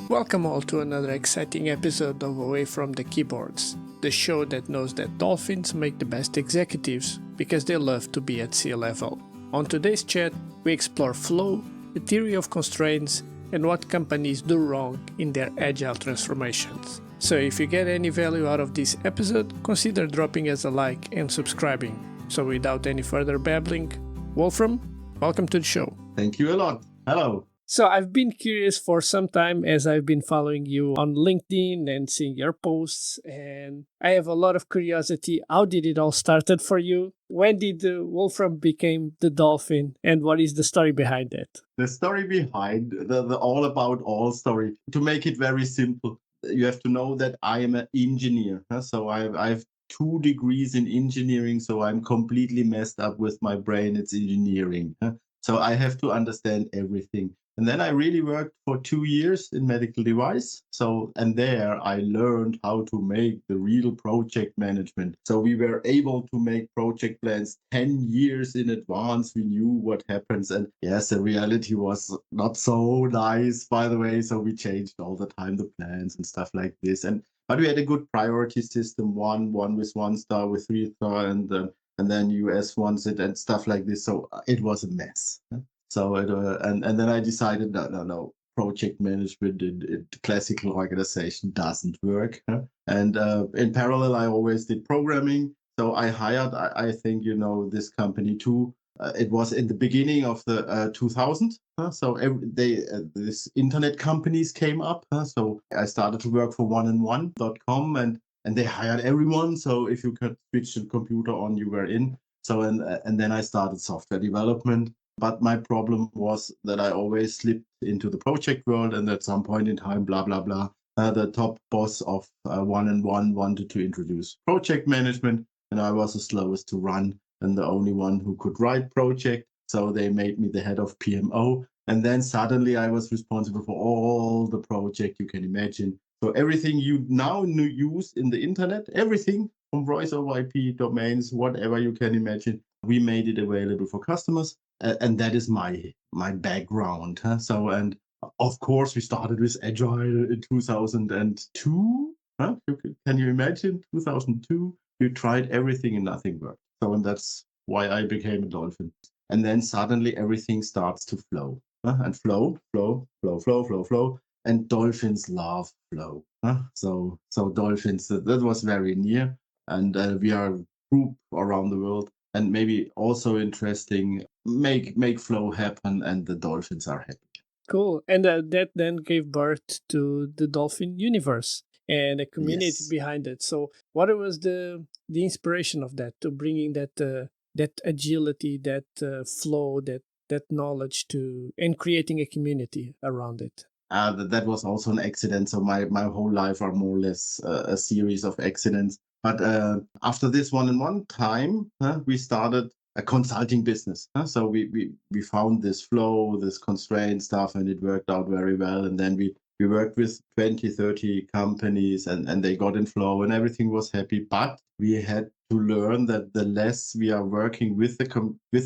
Welcome all to another exciting episode of Away from the Keyboards, the show that knows that dolphins make the best executives because they love to be at sea level. On today's chat, we explore flow, the theory of constraints, and what companies do wrong in their agile transformations. So if you get any value out of this episode, consider dropping us a like and subscribing. So without any further babbling, Wolfram, welcome to the show. Thank you a lot. Hello. So I've been curious for some time as I've been following you on LinkedIn and seeing your posts, and I have a lot of curiosity. How did it all started for you? When did Wolfram became the Dolphin, and what is the story behind it? The story behind the all about all story. To make it very simple, you have to know that I am an engineer. So I have 2 degrees in engineering, so I'm completely messed up with my brain. It's engineering. So I have to understand everything. And then I really worked for 2 years in medical device. And there I learned how to make the real project management. So we were able to make project plans 10 years in advance. We knew what happens. And yes, the reality was not so nice, by the way. So we changed all the time the plans and stuff like this. But we had a good priority system, one with 1 star, with 3 star, and then US wants it and stuff like this. So it was a mess. So and then I decided no, project management in classical organization doesn't work. And in parallel, I always did programming. So I hired, I think you know this company too. It was in the beginning of the 2000. So this internet companies came up. So I started to work for oneandone.com and they hired everyone. So if you could switch the computer on, you were in. So and then I started software development. But my problem was that I always slipped into the project world, and at some point in time, blah, blah, blah, the top boss of One and One wanted to introduce project management, and I was the slowest to run and the only one who could write project. So they made me the head of PMO. And then suddenly I was responsible for all the project you can imagine. So everything you now use in the internet, everything from voice over IP, domains, whatever you can imagine, we made it available for customers. And that is my background. So, and of course, we started with Agile in 2002. Can you imagine 2002? You tried everything and nothing worked. So, and that's why I became a Dolphin. And then suddenly everything starts to flow. And flow. And dolphins love flow. So dolphins, that was very near. And we are a group around the world. And maybe also interesting, make flow happen, and the dolphins are happy. Cool. And that then gave birth to the DolphinUniverse and a community behind it. So what was the inspiration of that, to bringing that that agility, that flow, that knowledge to, and creating a community around it? That was also an accident. So my whole life are more or less a series of accidents. But after this one time, we started a consulting business. So we found this flow, this constraint stuff, and it worked out very well. And then we worked with 20, 30 companies, and they got in flow, and everything was happy. But we had to learn that the less we are working with the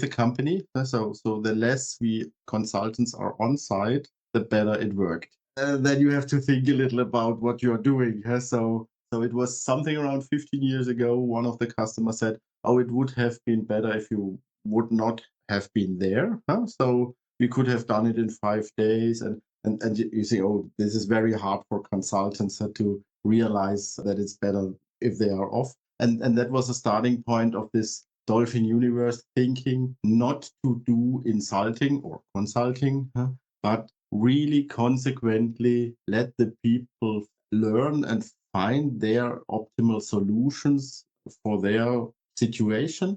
company, so the less we consultants are on site, the better it worked. Then you have to think a little about what you're doing. So it was something around 15 years ago. One of the customers said, "Oh, it would have been better if you would not have been there." So we could have done it in 5 days. And you say, "Oh, this is very hard for consultants to realize that it's better if they are off." And that was a starting point of this DolphinUniverse thinking, not to do insulting or consulting, but really consequently let the people learn and find their optimal solutions for their situation.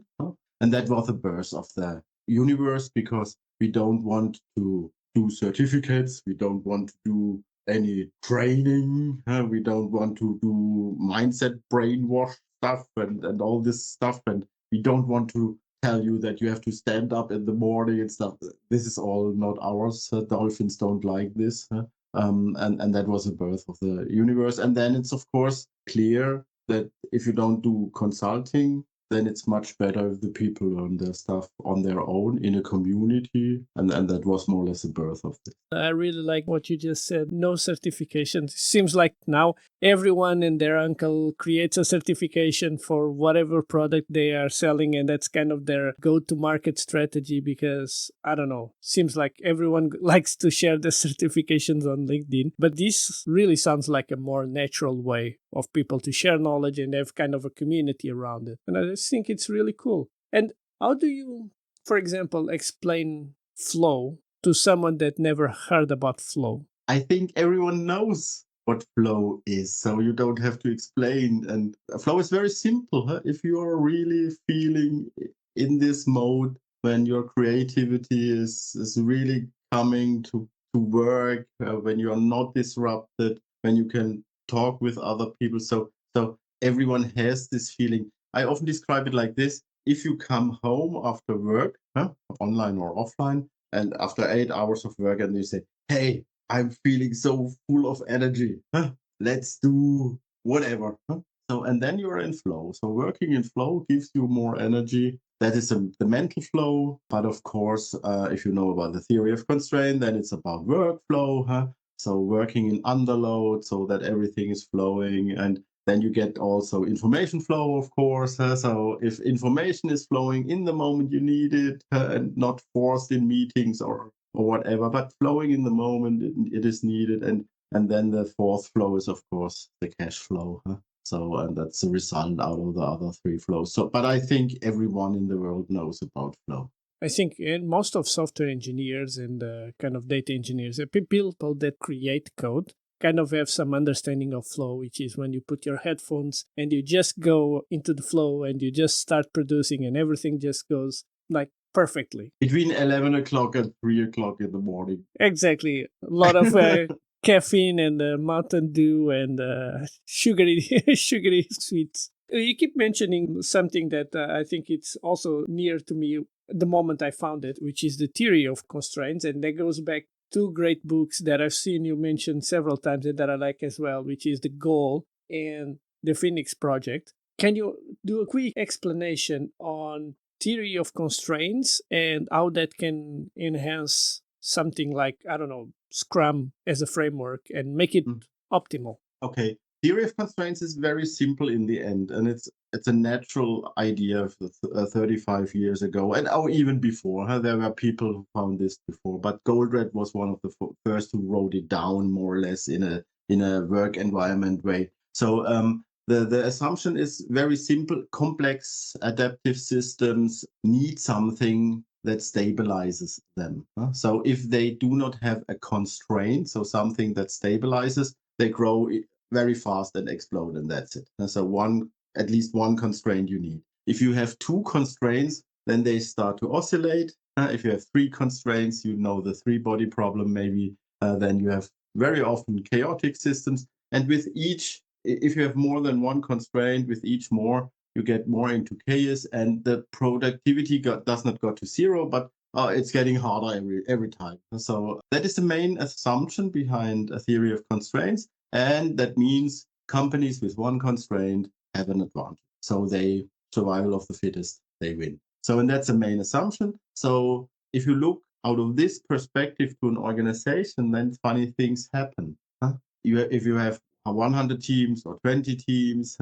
And that was the birth of the universe, because we don't want to do certificates, we don't want to do any training, we don't want to do mindset brainwash stuff and all this stuff, and we don't want to tell you that you have to stand up in the morning and stuff. This is all not ours. Dolphins don't like this. And that was the birth of the universe. And then it's of course clear that if you don't do consulting, then it's much better if the people learn their stuff on their own in a community. And that was more or less the birth of this. I really like what you just said. No certifications. Seems like now everyone and their uncle creates a certification for whatever product they are selling, and that's kind of their go-to-market strategy because, I don't know, seems like everyone likes to share the certifications on LinkedIn. But this really sounds like a more natural way of people to share knowledge and have kind of a community around it. And I just think it's really cool. And how do you, for example, explain flow to someone that never heard about flow? I think everyone knows what flow is, so you don't have to explain. And flow is very simple. Huh? If you are really feeling in this mode when your creativity is really coming to work, when you are not disrupted, when you can talk with other people. So everyone has this feeling. I often describe it like this. If you come home after work, online or offline, and after 8 hours of work, and you say, hey, I'm feeling so full of energy. Let's do whatever. So, and then you're in flow. So working in flow gives you more energy. That is the mental flow. But of course, if you know about the theory of constraint, then it's about workflow. So working in underload so that everything is flowing. And then you get also information flow, of course. So if information is flowing in the moment you need it and not forced in meetings or whatever, but flowing in the moment it is needed. And then the fourth flow is, of course, the cash flow. So, and that's the result out of the other three flows. So, but I think everyone in the world knows about flow. I think most of software engineers and kind of data engineers, people that create code, kind of have some understanding of flow, which is when you put your headphones and you just go into the flow and you just start producing and everything just goes like perfectly. Between 11 o'clock and 3 o'clock in the morning. Exactly. A lot of caffeine and Mountain Dew and sugary sweets. You keep mentioning something that I think it's also near to me the moment I found it, which is the theory of constraints. And that goes back two great books that I've seen you mention several times and that I like as well, which is The Goal and The Phoenix Project. Can you do a quick explanation on theory of constraints and how that can enhance something like, I don't know, Scrum as a framework and make it optimal? Okay. Theory of constraints is very simple in the end, and it's a natural idea of 35 years ago, and even before. There were people who found this before, but GoodReads was one of the first who wrote it down more or less in a work environment way. So the assumption is very simple. Complex adaptive systems need something that stabilizes them. So if they do not have a constraint, so something that stabilizes, they grow very fast and explode, and that's it. And so at least one constraint you need. If you have two constraints, then they start to oscillate. If you have three constraints, you know the three-body problem maybe. Then you have very often chaotic systems. And with each, if you have more than one constraint, with each more, you get more into chaos, and the productivity does not go to zero, but it's getting harder every time. So that is the main assumption behind a theory of constraints. And that means companies with one constraint have an advantage. So survival of the fittest, they win. So, and that's the main assumption. So if you look out of this perspective to an organization, then funny things happen. If you have 100 teams or 20 teams,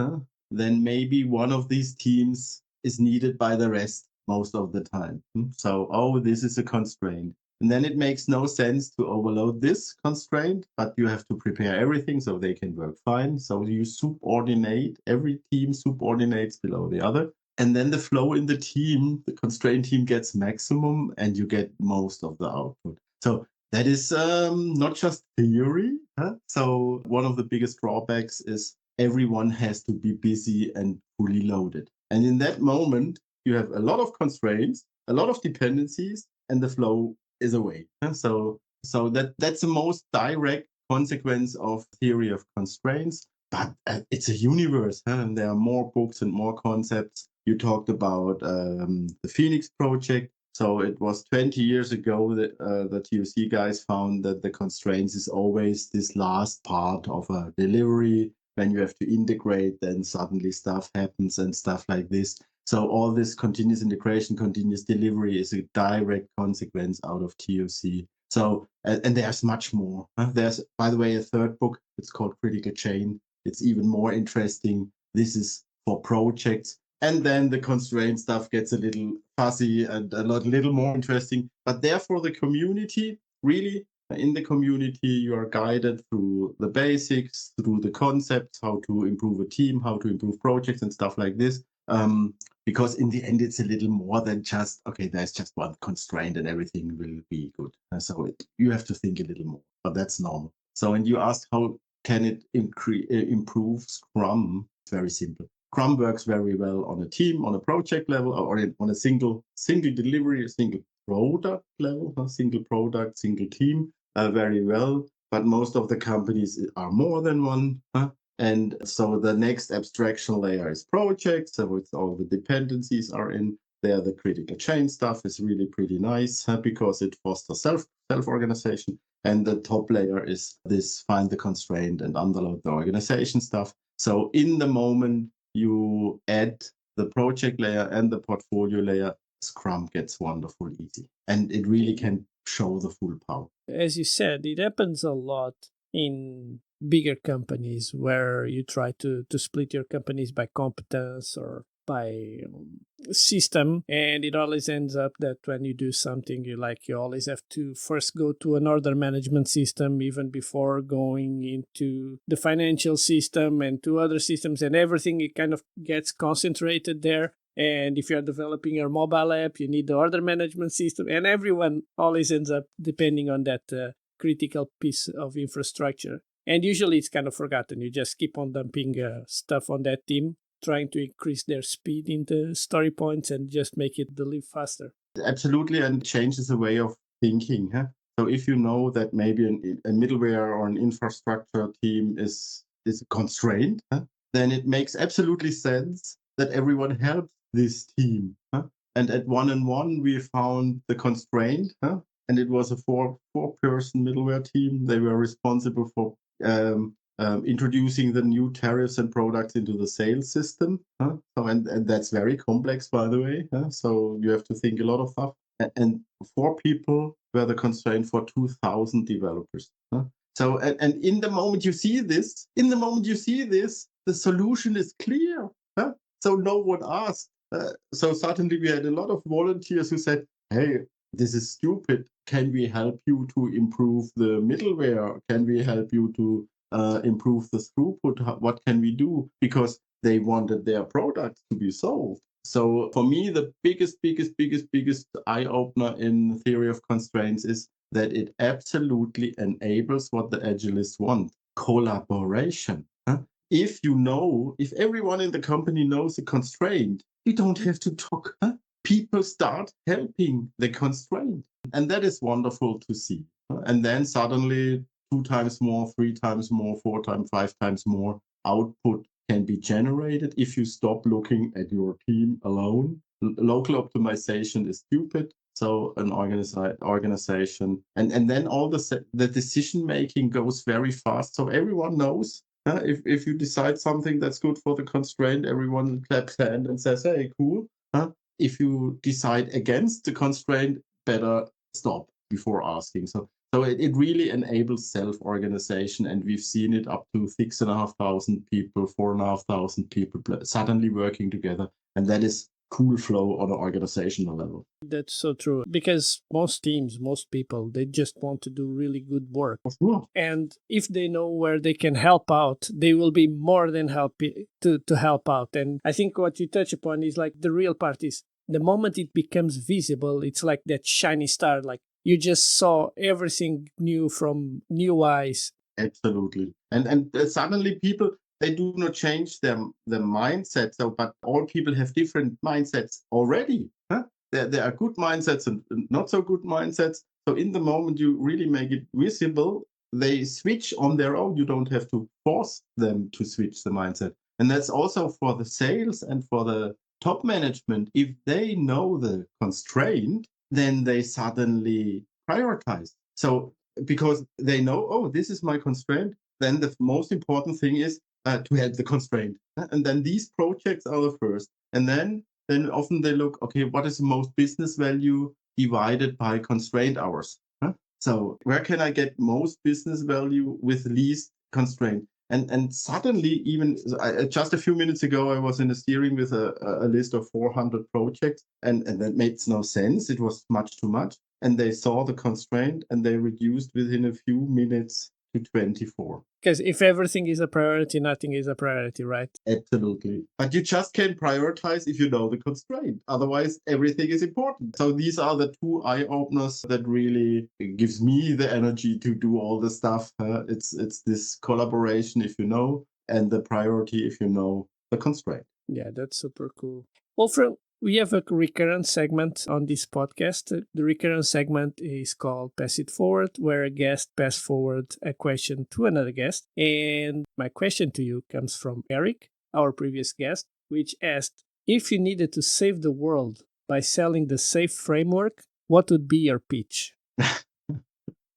then maybe one of these teams is needed by the rest most of the time. So, this is a constraint. And then it makes no sense to overload this constraint, but you have to prepare everything so they can work fine. So you subordinate, every team subordinates below the other. And then the flow in the team, the constraint team gets maximum and you get most of the output. So that is not just theory. So one of the biggest drawbacks is everyone has to be busy and fully loaded. And in that moment, you have a lot of constraints, a lot of dependencies, and the flow is away. So that's the most direct consequence of theory of constraints. But it's a universe, and there are more books and more concepts. You talked about the Phoenix project. So it was 20 years ago that the TOC guys found that the constraints is always this last part of a delivery. When you have to integrate, then suddenly stuff happens and stuff like this. So all this continuous integration, continuous delivery is a direct consequence out of TOC. So, and there's much more. There's, by the way, a third book. It's called Critical Chain. It's even more interesting. This is for projects. And then the constraint stuff gets a little fuzzy and a little more interesting. But therefore, the community, really, in the community, you are guided through the basics, through the concepts, how to improve a team, how to improve projects and stuff like this. Because in the end, it's a little more than just, okay, there's just one constraint and everything will be good. So you have to think a little more, but that's normal. So, and you asked how can it improve Scrum? It's very simple. Scrum works very well on a team, on a project level, or on a single delivery, a single product level, single product, single team, very well. But most of the companies are more than one. And so the next abstraction layer is projects, so it's all the dependencies are in there. The critical chain stuff is really pretty nice because it fosters self-organization. And the top layer is this find the constraint and underload the organization stuff. So in the moment you add the project layer and the portfolio layer, Scrum gets wonderful easy. And it really can show the full power. As you said, it happens a lot in bigger companies where you try to split your companies by competence or by system, and it always ends up that when you do something you always have to first go to an order management system even before going into the financial system and to other systems, and everything it kind of gets concentrated there. And if you're developing your mobile app, you need the order management system, and everyone always ends up depending on that critical piece of infrastructure. And usually it's kind of forgotten. You just keep on dumping stuff on that team, trying to increase their speed into story points and just make it deliver faster. Absolutely, and changes the way of thinking. So if you know that maybe a middleware or an infrastructure team is constrained, then it makes absolutely sense that everyone helps this team. And at 1&1, we found the constraint, and it was a four-person middleware team. They were responsible for introducing the new tariffs and products into the sales system. So, and that's very complex, by the way. So you have to think a lot of stuff. And 4 people were the constraint for 2,000 developers. So, and in the moment you see this, the solution is clear. So no one asked. So suddenly we had a lot of volunteers who said, hey, this is stupid. Can we help you to improve the middleware? Can we help you to improve the throughput? What can we do? Because they wanted their products to be sold. So for me, the biggest eye-opener in theory of constraints is that it absolutely enables what the agilists want, collaboration. If everyone in the company knows the constraint, you don't have to talk. People start helping the constraint. And that is wonderful to see. And then suddenly 2 times more, 3 times more, 4 times, 5 times more output can be generated if you stop looking at your team alone. Local optimization is stupid. So an organization, and then all the decision making goes very fast. So everyone knows. If you decide something that's good for the constraint, everyone claps hand and says, hey, cool. If you decide against the constraint, better stop before asking. So it really enables self-organization, and we've seen it up to 6,500 people, 4,500 people suddenly working together, and that is cool flow on an organizational level. That's so true, because most teams, most people, they just want to do really good work. Sure. And if they know where they can help out, they will be more than happy to help out. And I think what you touch upon is like the real part is the moment it becomes visible, it's like that shiny star, like you just saw everything new from new eyes. Absolutely. And suddenly people, they do not change their mindset. So, but all people have different mindsets already. There are good mindsets and not so good mindsets. So in the moment you really make it visible, they switch on their own. You don't have to force them to switch the mindset. And that's also for the sales and for the top management. If they know the constraint, then they suddenly prioritize. So because they know, oh, this is my constraint, then the most important thing is to help the constraint. And then these projects are the first. And then then often they look, okay, what is the most business value divided by constraint hours? So where can I get most business value with least constraint? And suddenly, even just a few minutes ago, I was in a steering with a list of 400 projects, and that makes no sense. It was much too much. And they saw the constraint and they reduced within a few minutes to 24. Because if everything is a priority, nothing is a priority, right? Absolutely. But you just can prioritize if you know the constraint. Otherwise, everything is important. So these are the two eye openers that really gives me the energy to do all the stuff. It's this collaboration if you know, and the priority if you know the constraint. Yeah, that's super cool. Wolfram, we have a recurrent segment on this podcast. The recurrent segment is called Pass It Forward, where a guest pass forward a question to another guest. And my question to you comes from Eric, our previous guest, which asked, if you needed to save the world by selling the SAFE framework, what would be your pitch?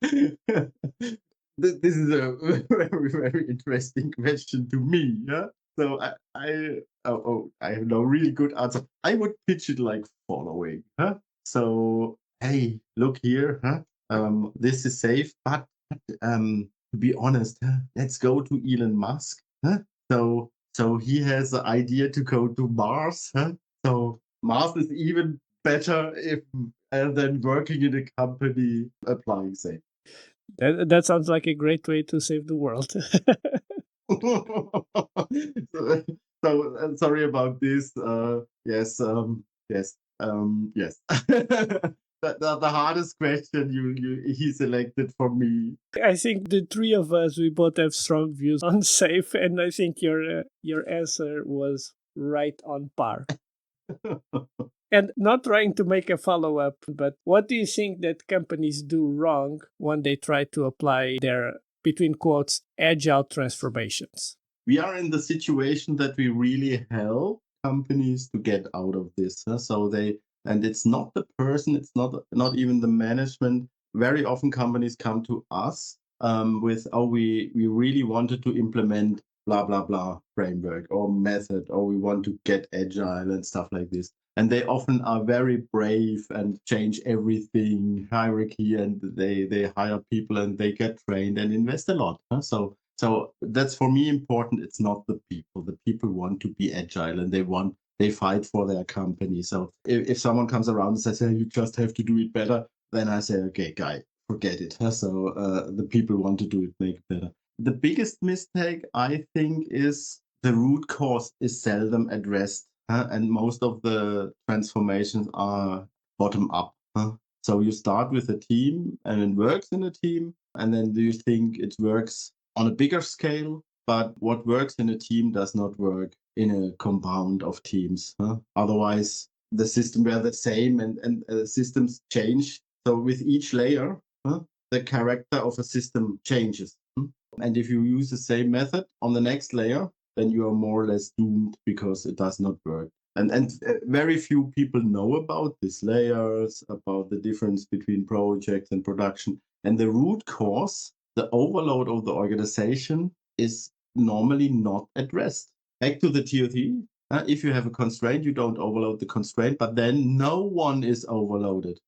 This is a very, very interesting question to me. Yeah. So I have no really good answer. I would pitch it like following. So hey, look here. This is safe, but to be honest, let's go to Elon Musk. So he has the idea to go to Mars. So Mars is even better if than working in a company applying safe. That sounds like a great way to save the world. Sorry about this. Yes, yes. The hardest question he selected for me. I think the three of us, we both have strong views on safe, and I think your answer was right on par. And not trying to make a follow up, but what do you think that companies do wrong when they try to apply their, between quotes, agile transformations? We are in the situation that we really help companies to get out of this. So and it's not the person, it's not even the management. Very often companies come to us with, oh, we really wanted to implement blah blah blah framework or method, or we want to get agile and stuff like this. And they often are very brave and change everything, hierarchy, and they hire people and they get trained and invest a lot. So that's for me important. It's not the people. The people want to be agile and they fight for their company. So if someone comes around and says, hey, you just have to do it better, then I say, okay, guy, forget it. So the people want to do it, make it better. The biggest mistake, I think, is the root cause is seldom addressed. And most of the transformations are bottom up. So you start with a team and it works in a team. And then do you think it works on a bigger scale? But what works in a team does not work in a compound of teams. Otherwise, the system were the same and systems change. So with each layer, the character of a system changes. And if you use the same method on the next layer, then you are more or less doomed because it does not work. And very few people know about these layers, about the difference between project and production. And the root cause, the overload of the organization, is normally not addressed. Back to the TOT. If you have a constraint, you don't overload the constraint, but then no one is overloaded.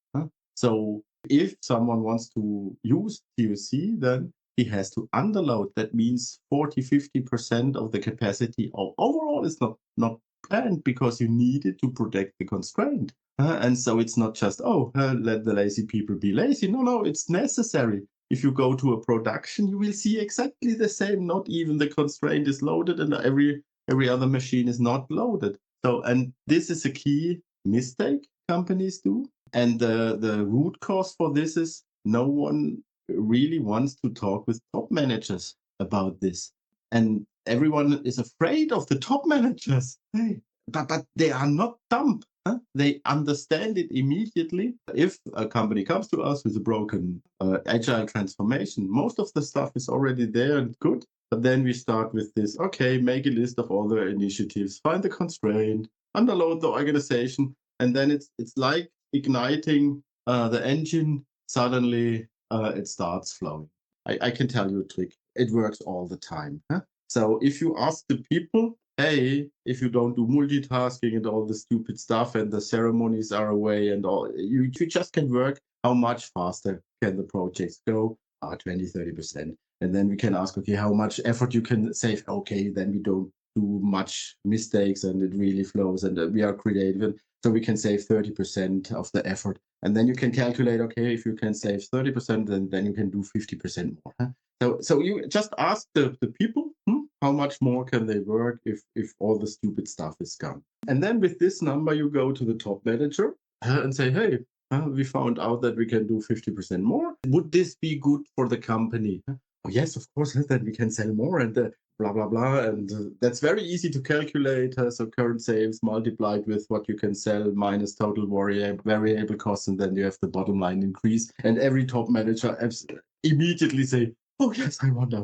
So if someone wants to use TOC, then he has to underload. That means 40-50% of the capacity of overall is not planned because you need it to protect the constraint. And so it's not just, let the lazy people be lazy. No, it's necessary. If you go to a production, you will see exactly the same. Not even the constraint is loaded and every other machine is not loaded. So, and this is a key mistake companies do. And the root cause for this is no one really wants to talk with top managers about this. And everyone is afraid of the top managers. Hey, but they are not dumb. They understand it immediately. If a company comes to us with a broken agile transformation, most of the stuff is already there and good. But then we start with this, okay, make a list of all the initiatives, find the constraint, underload the organization, and then it's like igniting the engine. Suddenly it starts flowing. I can tell you a trick. It works all the time. So if you ask the people, hey, if you don't do multitasking and all the stupid stuff and the ceremonies are away and all, you just can work. How much faster can the projects go? 20-30%. And then we can ask, okay, how much effort you can save? Okay, then we don't do much mistakes and it really flows and we are creative. So we can save 30% of the effort. And then you can calculate, okay, if you can save 30%, then you can do 50% more. Huh? So you just ask the people, how much more can they work if all the stupid stuff is gone? And then with this number, you go to the top manager and say, hey, we found out that we can do 50% more. Would this be good for the company? Oh, yes, of course, then we can sell more and blah, blah, blah. And that's very easy to calculate. So current sales multiplied with what you can sell minus total variable costs. And then you have the bottom line increase. And every top manager immediately say, oh, yes, I want.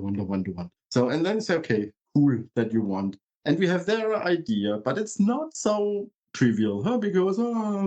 So, and then say, okay, cool that you want. And we have their idea, but it's not so trivial, because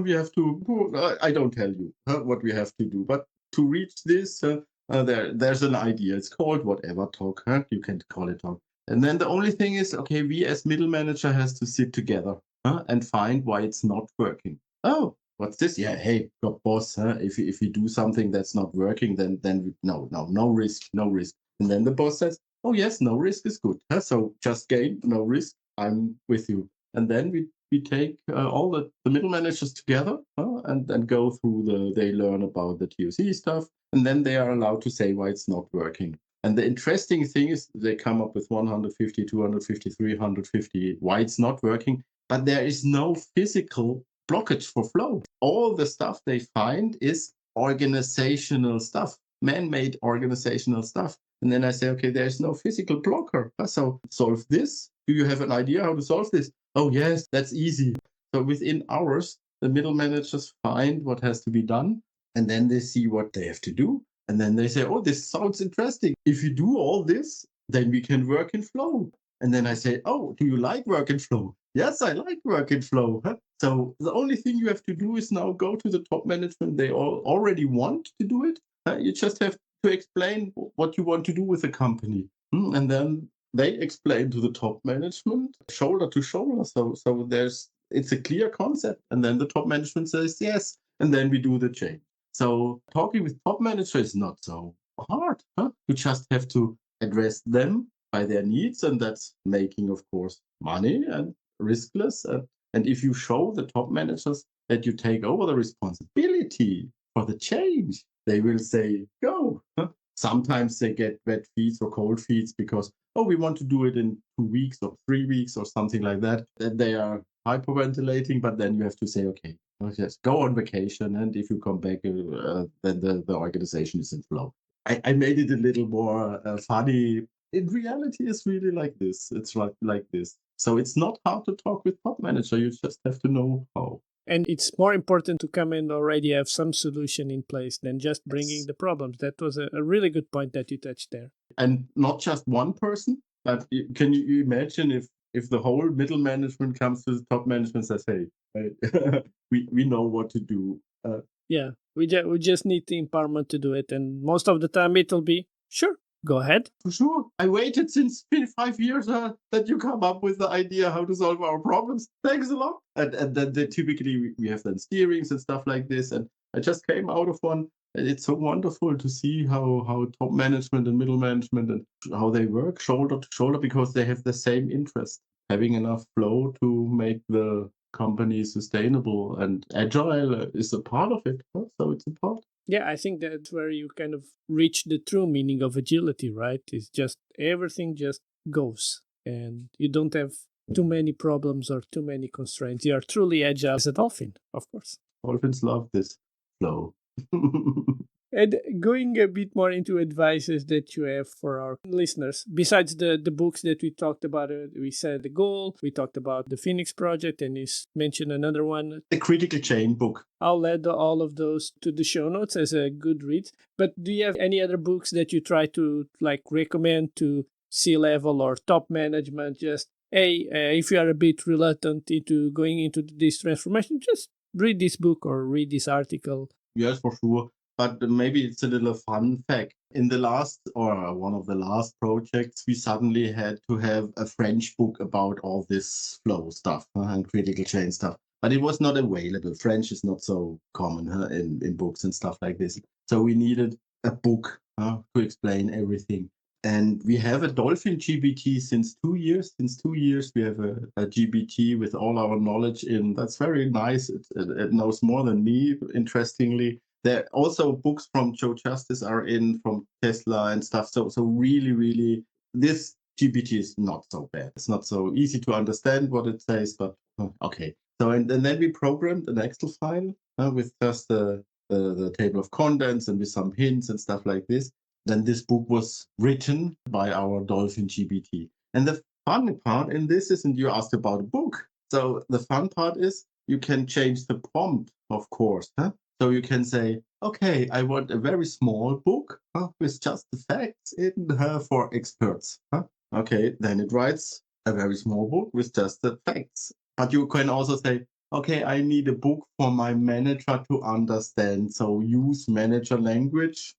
we have to, I don't tell you what we have to do, but to reach this, there's an idea. It's called whatever talk. You can call it talk. And then the only thing is, okay, we as middle manager has to sit together and find why it's not working. Oh, what's this? Yeah, hey, boss, if you do something that's not working, then no risk. And then the boss says, oh yes, no risk is good. So just gain, no risk. I'm with you. And then we take all the middle managers together and go through they learn about the TOC stuff, and then they are allowed to say why it's not working. And the interesting thing is they come up with 150, 250, 350 why it's not working, but there is no physical blockage for flow. All the stuff they find is organizational stuff, man-made organizational stuff. And then I say, okay, there's no physical blocker. So solve this. Do you have an idea how to solve this? Oh, yes, that's easy. So within hours, the middle managers find what has to be done, and then they see what they have to do. And then they say, oh, this sounds interesting. If you do all this, then we can work in flow. And then I say, oh, do you like work in flow? Yes, I like work in flow. So the only thing you have to do is now go to the top management. They all already want to do it. You just have to explain what you want to do with the company. And then they explain to the top management shoulder to shoulder. So it's a clear concept. And then the top management says yes. And then we do the change. So talking with top manager is not so hard. You just have to address them by their needs. And that's making, of course, money and riskless. And if you show the top managers that you take over the responsibility for the change, they will say, go. Sometimes they get wet feet or cold feet because, oh, we want to do it in 2 weeks or 3 weeks or something like that. Then they are hyperventilating, but then you have to say, okay, just go on vacation. And if you come back, then the organization is in flow. I made it a little more funny. In reality, it's really like this. It's like this. So it's not hard to talk with top manager. You just have to know how. And it's more important to come and already have some solution in place than just bringing the problems. That was a really good point that you touched there. And not just one person, but can you imagine if the whole middle management comes to the top management and says, hey, we know what to do. Yeah, we just need the empowerment to do it. And most of the time it'll be, sure, go ahead. For sure. I waited since 5 years that you come up with the idea how to solve our problems. Thanks a lot. And then typically we have then steerings and stuff like this. And I just came out of one. And it's so wonderful to see how top management and middle management and how they work shoulder to shoulder because they have the same interest, having enough flow to make the company sustainable, and agile is a part of it. So it's a part. Yeah, I think that's where you kind of reach the true meaning of agility, right? It's just everything just goes and you don't have too many problems or too many constraints. You are truly agile as a dolphin, of course. Dolphins love this flow. And going a bit more into advices that you have for our listeners, besides the books that we talked about, we said the goal, we talked about the Phoenix project, and you mentioned another one. The Critical Chain book. I'll add all of those to the show notes as a good read. But do you have any other books that you try to recommend to C-level or top management? Just, hey, if you are a bit reluctant into going into this transformation, just read this book or read this article. Yes, for sure. but maybe it's a little fun fact. In the last, or one of the last projects, we suddenly had to have a French book about all this flow stuff and critical chain stuff. But it was not available. French is not so common in books and stuff like this. So we needed a book to explain everything. And we have a Dolphin GBT since 2 years. Since 2 years, we have a GBT with all our knowledge in. That's very nice. It knows more than me, interestingly. There also books from Joe Justice are in, from Tesla and stuff. So really, really, this GPT is not so bad. It's not so easy to understand what it says, but okay. So and then we programmed an Excel file with just the table of contents and with some hints and stuff like this. Then this book was written by our Dolphin GBT. And the fun part in this is, and you asked about a book. So the fun part is you can change the prompt, of course. So you can say, okay, I want a very small book with just the facts in for experts. Okay, then it writes a very small book with just the facts. But you can also say, okay, I need a book for my manager to understand. So use manager language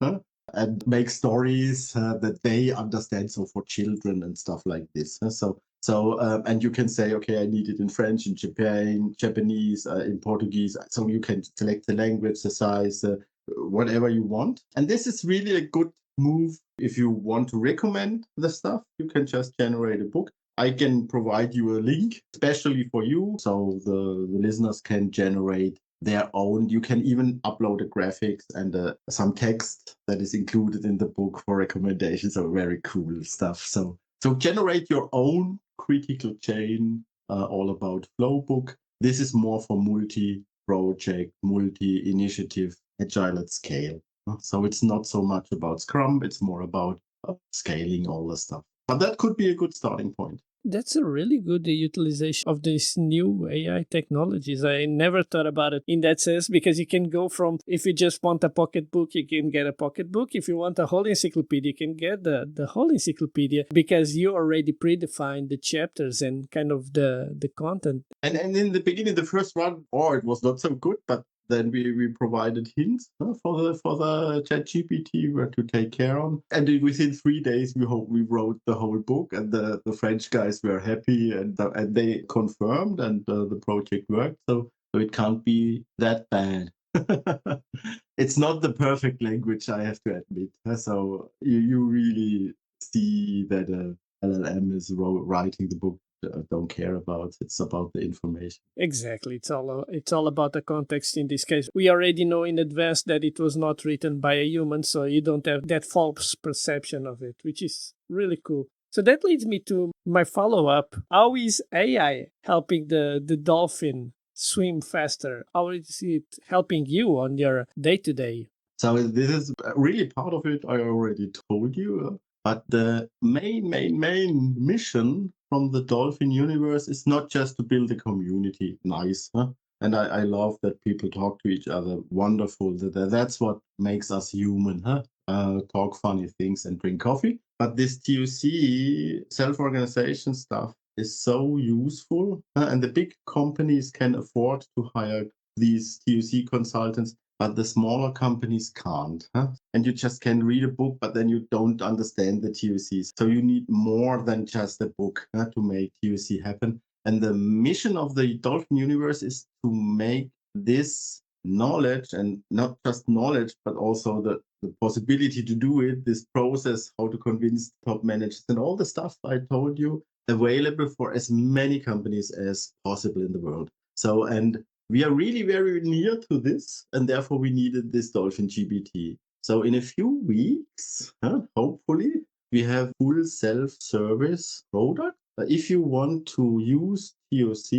and make stories that they understand. So for children and stuff like this. And you can say, okay, I need it in French, in Japanese, in Portuguese. So you can select the language, the size, whatever you want. And this is really a good move. If you want to recommend the stuff, you can just generate a book. I can provide you a link, especially for you, so the listeners can generate their own. You can even upload a graphics and some text that is included in the book for recommendations. So very cool stuff. So generate your own critical chain, all about flow book. This is more for multi-project, multi-initiative, agile at scale. So it's not so much about Scrum. It's more about scaling all the stuff. But that could be a good starting point. That's a really good utilization of these new AI technologies. I never thought about it in that sense, because you can go from, if you just want a pocketbook, you can get a pocketbook. If you want a whole encyclopedia, you can get the whole encyclopedia, because you already predefined the chapters and kind of the content. And in the beginning, the first one, it was not so good, but then we provided hints for the ChatGPT where to take care of. And within 3 days, we wrote the whole book, and the French guys were happy, and they confirmed, and the project worked. So it can't be that bad. It's not the perfect language, I have to admit. So you really see that LLM is writing the book. Don't care about. It's about the information. Exactly. It's all about the context in this case. We already know in advance that it was not written by a human, so you don't have that false perception of it, which is really cool. So that leads me to my follow-up. How is AI helping the Dolphin swim faster? How is it helping you on your day-to-day? So this is really part of it. I already told you. But the main mission from the DolphinUniverse is not just to build a community. Nice, huh? And I love that people talk to each other. Wonderful. That's what makes us human, huh? Talk funny things and drink coffee. But this TUC self-organization stuff is so useful. And the big companies can afford to hire these TUC consultants, but the smaller companies can't. And you just can read a book, but then you don't understand the TUCs. So you need more than just a book to make TUC happen. And the mission of the DolphinUniverse is to make this knowledge, and not just knowledge, but also the possibility to do it, this process, how to convince top managers and all the stuff I told you, available for as many companies as possible in the world. So, and we are really very near to this, and therefore we needed this Dolphin GBT. So in a few weeks, hopefully, we have full self-service product. If you want to use TOC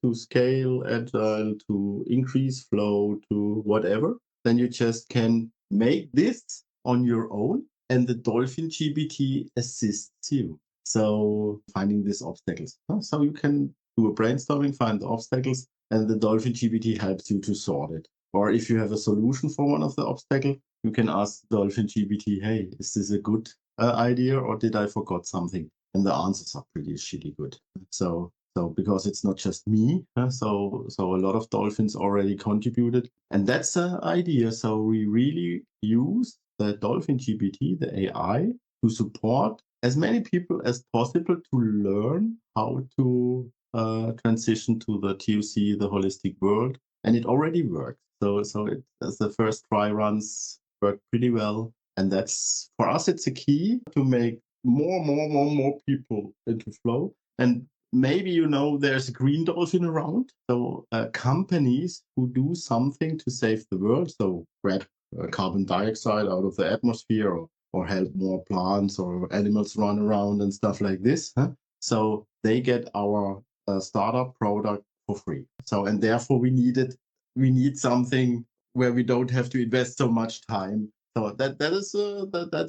to scale agile, to increase flow, to whatever, then you just can make this on your own, and the Dolphin GBT assists you. So finding these obstacles. So you can do a brainstorming, find the obstacles, and the Dolphin GPT helps you to sort it. Or if you have a solution for one of the obstacles, you can ask Dolphin GPT, hey, is this a good idea, or did I forgot something? And the answers are pretty shitty good. So So because it's not just me, so a lot of dolphins already contributed, and that's the idea. So we really use the Dolphin GPT, the AI, to support as many people as possible to learn how to transition to the TUC, the holistic world, and it already works. So the first try runs work pretty well, and that's for us. It's a key to make more people into flow. And maybe there's a green dolphin around. So companies who do something to save the world, so grab carbon dioxide out of the atmosphere, or help more plants or animals run around and stuff like this. So they get our startup product for free. So, and therefore we need something where we don't have to invest so much time. So that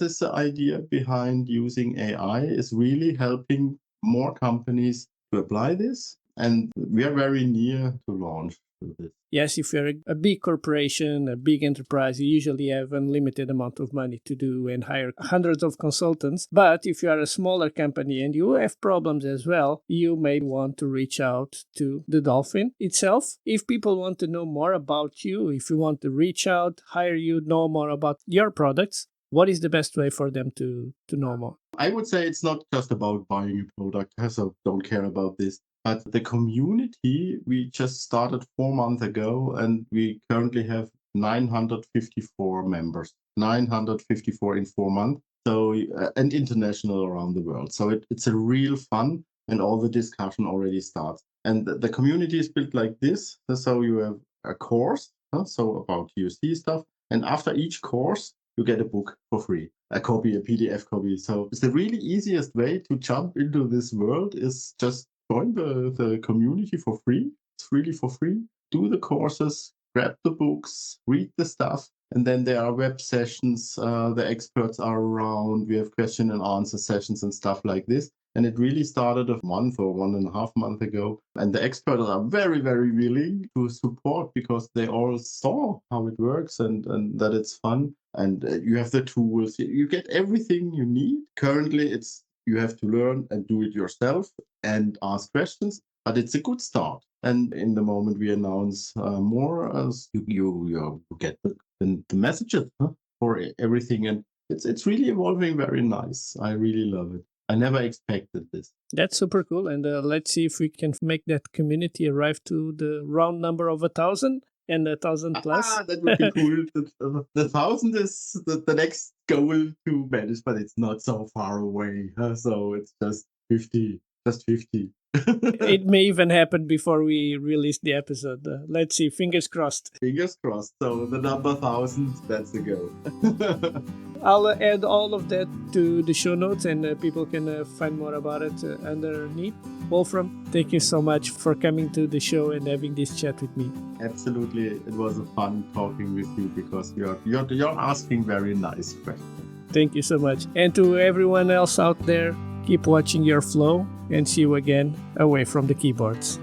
is the idea behind using AI, is really helping more companies to apply this, and we are very near to launch this. Yes, if you're a big corporation, a big enterprise, you usually have unlimited amount of money to do and hire hundreds of consultants. But if you are a smaller company and you have problems as well, you may want to reach out to the Dolphin itself. If people want to know more about you, if you want to reach out, hire you, know more about your products, what is the best way for them to know more? I would say it's not just about buying a product, so don't care about this. But the community, we just started 4 months ago, and we currently have 954 members, 954 in 4 months. So, and international around the world. So it's a real fun, and all the discussion already starts. And the community is built like this. So you have a course, so about UC stuff. And after each course, you get a book for free, a copy, a PDF copy. So it's the really easiest way to jump into this world is just join the community for free. It's really for free. Do the courses, grab the books, read the stuff, and then there are web sessions. The experts are around. We have question and answer sessions and stuff like this. And it really started a month or 1.5 months ago. And the experts are very, very willing to support because they all saw how it works and that it's fun. And you have the tools. You get everything you need. Currently, you have to learn and do it yourself and ask questions. But it's a good start. And in the moment we announce more, as you get the messages for everything. And it's really evolving very nice. I really love it. I never expected this. That's super cool. And let's see if we can make that community arrive to the round number of 1,000 and 1,000 plus. That would be cool. The 1,000 is the next goal to manage, but it's not so far away. So it's just 50. Just 50. It may even happen before we release the episode. Let's see. Fingers crossed. Fingers crossed. So the number 1,000, that's the goal. I'll add all of that to the show notes, and people can find more about it underneath. Wolfram, thank you so much for coming to the show and having this chat with me. Absolutely, it was a fun talking with you because you're asking very nice questions. Thank you so much. And to everyone else out there, keep watching your flow, and see you again away from the keyboards.